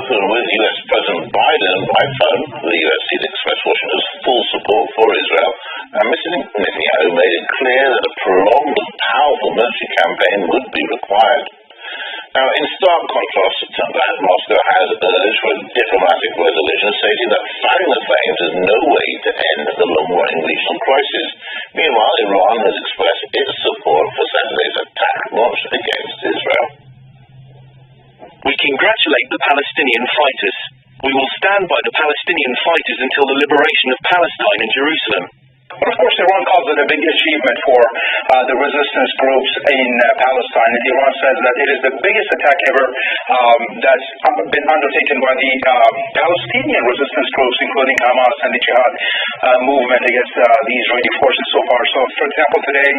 spoken with U.S. President Biden by phone. The U.S. did express Washington's full support for Israel, and Mr. Netanyahu made it clear that a prolonged and powerful military campaign would be required. Now, in stark contrast to that, Moscow has urged for a diplomatic resolution, stating that fanning the flames is no way to end the long-running regional crisis. Meanwhile, Iran has expressed its support for Saturday's attack launched against Israel. We congratulate the Palestinian fighters. We will stand by the Palestinian fighters until the liberation of Palestine and Jerusalem. But of course, Iran calls it a big achievement for the resistance groups in Palestine. Iran says that it is the biggest attack ever that's been undertaken by the Palestinian resistance groups, including Hamas and the Jihad movement against the Israeli forces so far. So, for example, today,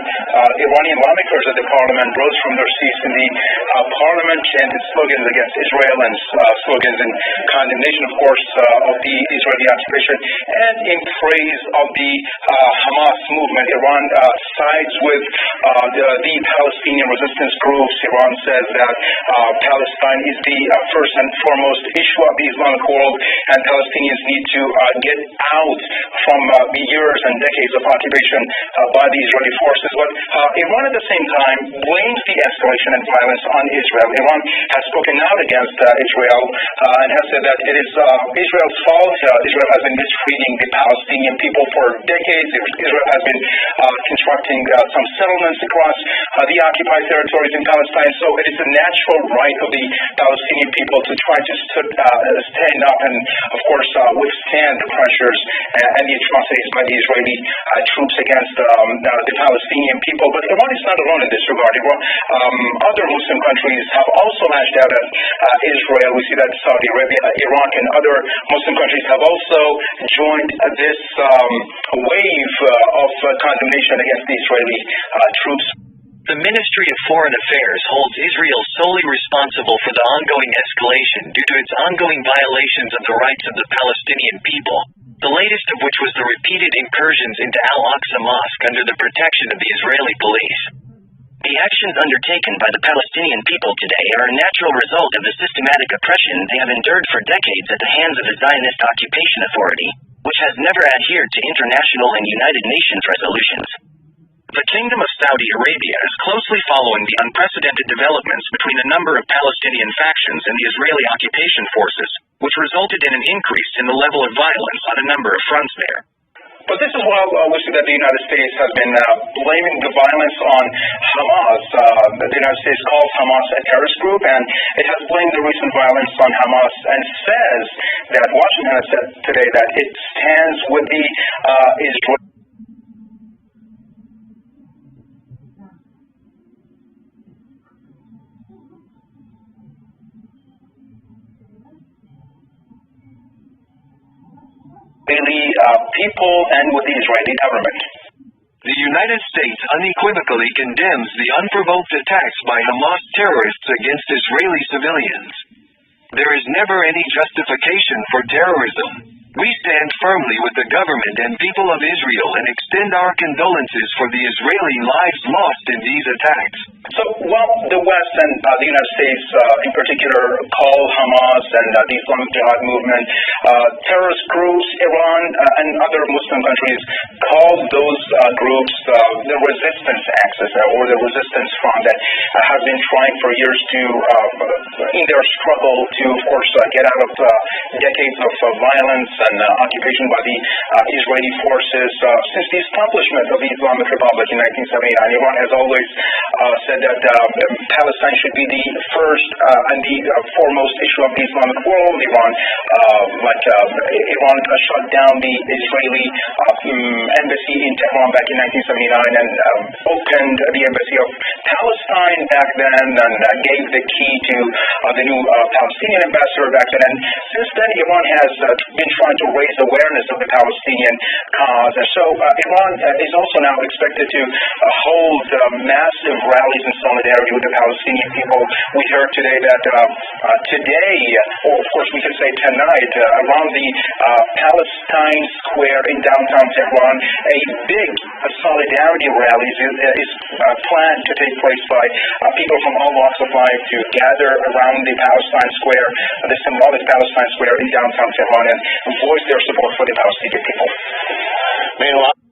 Iranian lawmakers at the parliament rose from their seats in the parliament, chanted slogans against Israel and slogans in condemnation, of course, of the Israeli occupation and in praise of the Hamas movement. Iran sides with the Palestinian resistance groups. Iran says that Palestine is the first and foremost issue of the Islamic world, and Palestinians need to get out from the years and decades of occupation by the Israeli forces. But Iran at the same time blames the escalation and violence on Israel. Iran has spoken out against Israel and has said that it is Israel's fault. Israel has been mistreating the Palestinian people for decades. Israel has been constructing some settlements across the occupied territories in Palestine. So it is a natural right of the Palestinian people to try to stand up and, of course, withstand the pressures and the atrocities by the Israeli troops against the Palestinian people. But Iran is not alone in this regard. Other Muslim countries have also lashed out at Israel. We see that Saudi Arabia, Iraq, and other Muslim countries have also joined this wave of condemnation against the Israeli troops. The Ministry of Foreign Affairs holds Israel solely responsible for the ongoing escalation due to its ongoing violations of the rights of the Palestinian people, the latest of which was the repeated incursions into Al-Aqsa Mosque under the protection of the Israeli police. The actions undertaken by the Palestinian people today are a natural result of the systematic oppression they have endured for decades at the hands of the Zionist occupation authority, which has never adhered to international and United Nations resolutions. The Kingdom of Saudi Arabia is closely following the unprecedented developments between a number of Palestinian factions and the Israeli occupation forces, which resulted in an increase in the level of violence on a number of fronts there. But this is while we see that the United States has been blaming the violence on Hamas. The United States calls Hamas a terrorist group, and it has blamed the recent violence on Hamas and says that Washington has said today that it stands with the Israeli. People and with the Israeli government. The United States unequivocally condemns the unprovoked attacks by Hamas terrorists against Israeli civilians. There is never any justification for terrorism. We stand firmly with the government and people of Israel and extend our condolences for the Israeli lives lost in these attacks. So while the West and the United States in particular call Hamas and the Islamic Jihad movement terrorist groups, Iran and other Muslim countries call those groups the resistance axis or the resistance front that have been trying for years to, in their struggle to, of course, get out of decades of violence and occupation by the Israeli forces. Since the establishment of the Islamic Republic in 1979, Iran has always said that Palestine should be the first and the foremost issue of the Islamic world. Iran shut down the Israeli embassy in Tehran back in 1979 and opened the embassy of Palestine back then and gave the key to the new Palestinian ambassador back then. And since then, Iran has been trying to raise awareness of the Palestinian cause. And so Iran is also now expected to hold massive rallies in solidarity with the Palestinian people. We heard today that today or of course we can say tonight, around the Palestine Square in downtown Tehran, a big solidarity rally is planned to take place by people from all walks of life to gather around the Palestine Square, the symbolic Palestine Square in downtown Tehran, and voice their support for the Palestinian people. Meanwhile,